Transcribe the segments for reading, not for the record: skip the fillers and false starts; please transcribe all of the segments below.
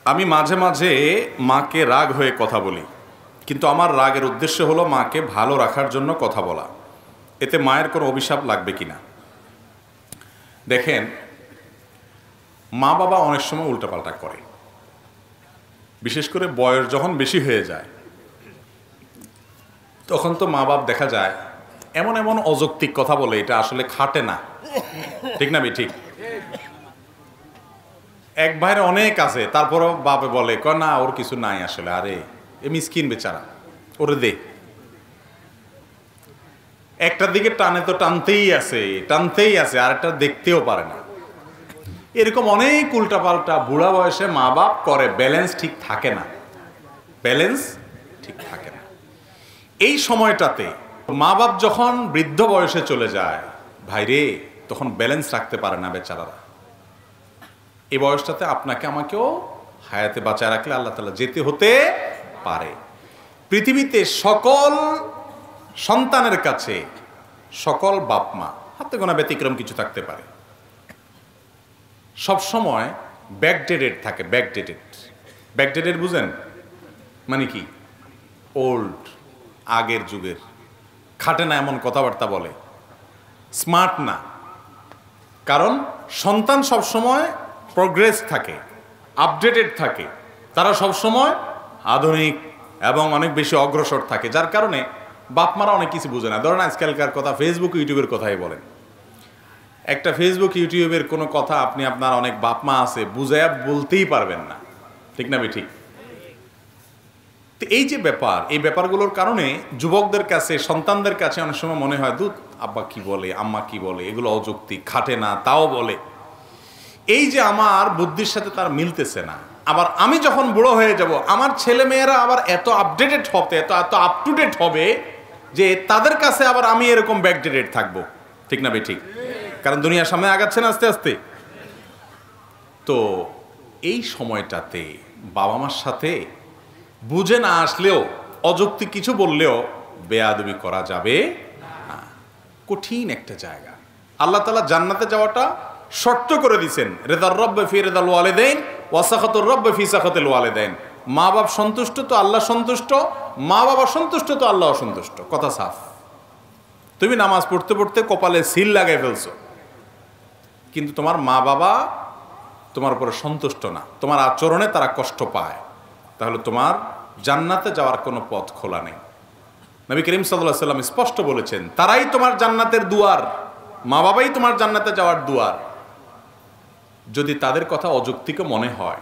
আমি মাঝে মাঝে মাকে রাগ হয়ে কথা বলি, কিন্তু আমার রাগের উদ্দেশ্য হলো মাকে ভালো রাখার জন্য কথা বলা। এতে মায়ের কোনো অভিশাপ লাগবে কিনা? দেখেন, মা বাবা অনেক সময় উল্টাপাল্টা করে, বিশেষ করে বয়স যখন বেশি হয়ে যায় তখন তো মা বাপ দেখা যায় এমন এমন অযৌক্তিক কথা বলে, এটা আসলে খাটে না। ঠিক না ঠিক? এক ভাইয়ের অনেক আছে, তারপরও বাপে বলে না ওর কিছু নাই আসলে, আরে এ মিসকিন বেচারা, ওরে দে। একটার দিকে টানে তো টানতেই আছে, আর একটা দেখতেও পারে না। এরকম অনেক উল্টাপাল্টা বুড়া বয়সে মা বাপ করে, ব্যালেন্স ঠিক থাকে না। এই সময়টাতে মা বাপ যখন বৃদ্ধ বয়সে চলে যায়, ভাইরে, তখন ব্যালেন্স রাখতে পারে না বেচারারা। এই বয়সটাতে আপনাকে আমাকেও হায়াতে বাঁচায় রাখলে আল্লাহ তাআলা যেতে হতে পারে। পৃথিবীতে সকল সন্তানের কাছে, সকল বাপ মা, হাতে গোনা ব্যতিক্রম কিছু থাকতে পারে, সব সময় ব্যাকডেটেড থাকে। ব্যাকডেটেড বুঝেন মানে কি? ওল্ড, আগের যুগের, খাটে না এমন কথাবার্তা বলে, স্মার্ট না। কারণ সন্তান সবসময় প্রোগ্রেস থাকে, আপডেটেড থাকে, তারা সবসময় আধুনিক এবং অনেক বেশি অগ্রসর থাকে, যার কারণে বাপমারা অনেক কিছু বুঝে না। ধরেন আজকালকার কথা, ফেসবুক ইউটিউবের কথাই বলেন, একটা ফেসবুক ইউটিউবের কোনো কথা আপনি, আপনার অনেক বাপমা আছে, বুঝাইয়া বলতেই পারবেন না। ঠিক না ঠিক? তো এই যে ব্যাপার, এই ব্যাপারগুলোর কারণে যুবকদের কাছে, সন্তানদের কাছে অনেক সময় মনে হয়, দুধ আব্বা কি বলে, আম্মা কি বলে, এগুলো অযৌক্তিক, খাটে না, তাও বলে। এই যে আমার বুদ্ধির সাথে তার মিলতেছে না। আবার আমি যখন বুড়ো হয়ে যাব, আমার ছেলে মেয়েরা আবার এত আপডেটেড হবে, এত আপ টু ডেট হবে যে তাদের কাছে আবার আমি এরকম ব্যাকডেটেড থাকবো। ঠিক না ঠিক? কারণ দুনিয়ার সামনে আগাচ্ছে না আস্তে আস্তে। তো এই সময়টাতে বাবা মার সাথে বুঝে না আসলেও, অযৌক্তিক কিছু বললেও বেয়াদবি করা যাবে না। কঠিন একটা জায়গা। আল্লাহ তাআলা জান্নাতে যাওয়াটা শর্ত করে দিয়েছেন, রেদার রব্বে ফি রেদাল ওয়ালিদাইন ওয়া সাখাতুর রব্বে ফি সাখাতিল ওয়ালিদাইন। মা বাপ সন্তুষ্ট তো আল্লাহ সন্তুষ্ট, মা বাবা সন্তুষ্ট তো আল্লাহ সন্তুষ্ট। কথা সাফ। তুমি নামাজ পড়তে পড়তে কপালে সিল লাগাই ফেলছো, কিন্তু তোমার মা বাবা তোমার উপরে সন্তুষ্ট না, তোমার আচরণে তারা কষ্ট পায়, তাহলে তোমার জান্নাতে যাওয়ার কোনো পথ খোলা নেই। নবী করিম সাল্লাল্লাহু আলাইহি ওয়াসাল্লাম স্পষ্ট বলেছেন, তারাই তোমার জান্নাতের দুয়ার, মা বাবাই তোমার জান্নাতে যাওয়ার দুয়ার। যদি তাদের কথা অযৌক্তিক মনে হয়,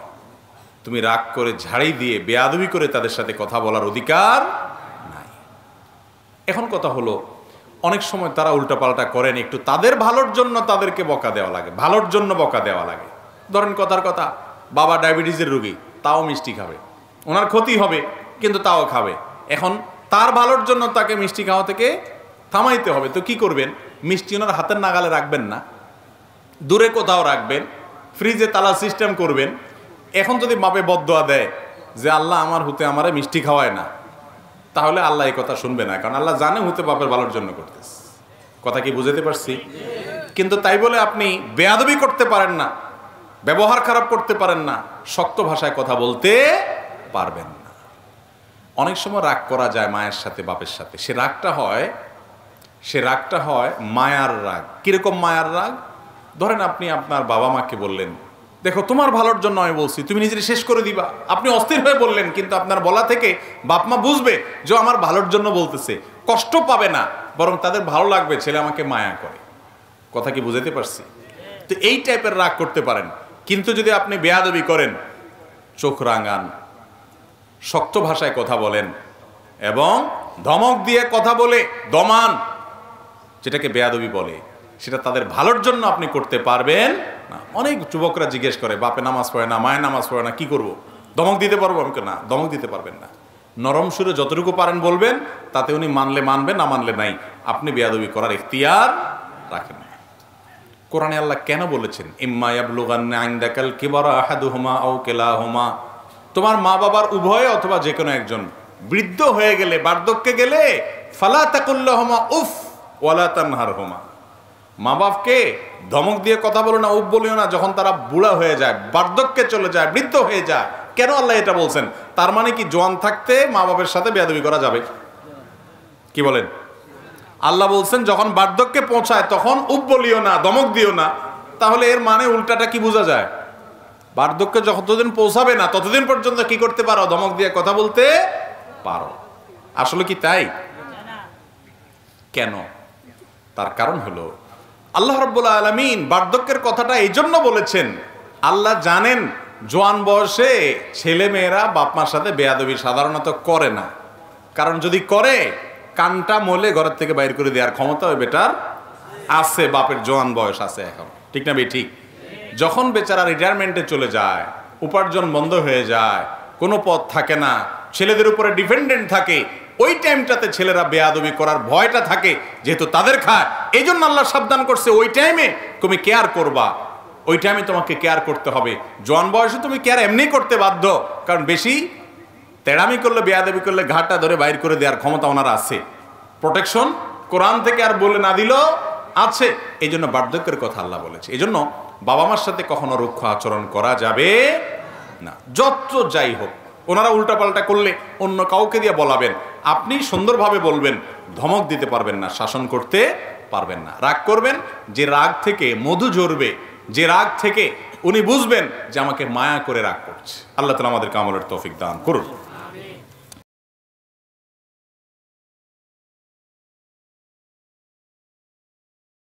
তুমি রাগ করে, ঝাড়ি দিয়ে, বেয়াদবি করে তাদের সাথে কথা বলার অধিকার নাই। এখন কথা হলো, অনেক সময় তারা উল্টাপাল্টা করেন, একটু তাদের ভালোর জন্য তাদেরকে বকা দেওয়া লাগে, ভালোর জন্য বকা দেওয়া লাগে। ধরেন কথার কথা, বাবা ডায়াবেটিসের রোগী, তাও মিষ্টি খাবে, ওনার ক্ষতি হবে কিন্তু তাও খাবে। এখন তার ভালোর জন্য তাকে মিষ্টি খাওয়া থেকে থামাইতে হবে, তো কি করবেন? মিষ্টি ওনার হাতের নাগালে রাখবেন না, দূরে কোথাও রাখবেন, ফ্রিজে তালা সিস্টেম করবেন। এখন যদি বাপে বদদোয়া দেয় যে আল্লাহ আমার হুতে আমারে মিষ্টি খাওয়ায় না, তাহলে আল্লাহ এই কথা শুনবে না, কারণ আল্লাহ জানে হুতে বাপের ভালোর জন্য করতেছে। কথা কি বুঝাতে পারছি? কিন্তু তাই বলে আপনি বেয়াদবি করতে পারেন না, ব্যবহার খারাপ করতে পারেন না, শক্ত ভাষায় কথা বলতে পারবেন না। অনেক সময় রাগ করা যায় মায়ের সাথে, বাপের সাথে। সে রাগটা হয় মায়ার রাগ। কিরকম মায়ার রাগ? ধরেন আপনি আপনার বাবা মাকে বললেন, দেখো তোমার ভালোর জন্য আমি বলছি, তুমি নিজের শেষ করে দিবা। আপনি অস্থির হয়ে বললেন, কিন্তু আপনার বলা থেকে বাপ মা বুঝবে যে আমার ভালোর জন্য বলতেছে, কষ্ট পাবে না, বরং তাদের ভালো লাগবে ছেলে আমাকে মায়া করে। কথা কি বুঝাতে পারছি? তো এই টাইপের রাগ করতে পারেন। কিন্তু যদি আপনি বেয়াদবি করেন, চোখ রাঙান, শক্ত ভাষায় কথা বলেন এবং ধমক দিয়ে কথা বলে দমান, যেটাকে বেয়াদবি বলে, সেটা তাদের ভালোর জন্য আপনি করতে পারবেন না। অনেক যুবকরা জিজ্ঞেস করে, বাপে নামাজ পড়ে না, মায়ের নামাজ পড়ে না, কি করব? ধমক দিতে পারবো? আমি না, ধমক দিতে পারবেন না। নরম সুরে যতটুকু পারেন বলবেন, তাতে উনি মানলে মানবেন, না মানলে নাই। আপনি বেয়াদবি করার ইখতিয়ার রাখেন না। কোরআনে আল্লাহ কেন বলেছেন, ইম্মা ইয়াবলুগান্না ইনদাকাল কিবারা আহাদুহুমা আও কিলাহুমা, তোমার মা বাবার উভয় অথবা যে কোনো একজন বৃদ্ধ হয়ে গেলে, বার্ধক্যে গেলে, ফালা তাকুল্লাহুমা উফ ওয়ালা তানহারহুমা, মা বাপকে ধমক দিয়ে কথা বলো না, উফ বলিও না, যখন তারা বুড়া হয়ে যায়, বার্ধক্যে চলে যায়, বৃদ্ধ হয়ে যায়। কেন আল্লাহ এটা বলছেন? তার মানে কি জোয়ান থাকতে মা বাবার সাথে বেয়াদবি করা যাবে? কি বলেন? আল্লাহ বলছেন যখন বার্ধক্যে পৌঁছায় তখন উপ বলিও না, ধমক দিও না। তাহলে এর মানে উল্টাটা কি বোঝা যায়? বার্ধক্যে যতদিন পৌঁছাবে না ততদিন পর্যন্ত কি করতে পারো? ধমক দিয়ে কথা বলতে পারো। আসলে কি তাই? কেন? তার কারণ হলো আল্লাহ রাব্বুল আলামিন বার্ধক্যের কথাটা এই জন্য বলেছেন, আল্লাহ জানেন জোয়ান বয়সে ছেলে মেয়েরা বাপ মার সাথে বেয়াদবি সাধারণত করে না। কারণ যদি করে কানটা মলে ঘরের থেকে বাইর করে দেওয়ার ক্ষমতা ওই বেটার আছে, বাপের জোয়ান বয়স আছে এখন, ঠিক না? ঠিক। যখন বেচারা রিটায়ারমেন্টে চলে যায়, উপার্জন বন্ধ হয়ে যায়, কোনো পথ থাকে না, ছেলেদের উপরে ডিপেন্ডেন্ট থাকে, ওই টাইমটাতে ছেলেরা বেয়াদবি করার ভয়টা থাকে, যেহেতু তাদের খায়। এই জন্য আল্লাহ সাবধান করছে ওই টাইমে তুমি কেয়ার করবা, ওই টাইমে তোমাকে কেয়ার করতে হবে। জোয়ান বয়সে তুমি কেয়ার এমনি করতে বাধ্য, কারণ বেশি তেড়ামি করলে, বেয়াদবি করলে ঘাটটা ধরে বাইর করে দেওয়ার ক্ষমতা ওনার আছে। প্রোটেকশন কোরআন থেকে আর বলে না দিলেও আছে। এই জন্য বার্ধক্যের কথা আল্লাহ বলেছে। এই জন্য বাবা মার সাথে কখনো রুক্ষ আচরণ করা যাবে না, যত যাই হোক। ওনারা উল্টাপাল্টা করলে অন্য কাউকে দিয়ে বলাবেন, আপনি সুন্দরভাবে বলবেন, ধমক দিতে পারবেন না, শাসন করতে পারবেন না। রাগ করবেন, যে রাগ থেকে মধু ঝরবে, যে রাগ থেকে উনি বুঝবেন যে আমাকে মায়া করে রাগ করছে। আল্লাহ তাআলা আমাদেরকে আমলের তৌফিক দান করুন।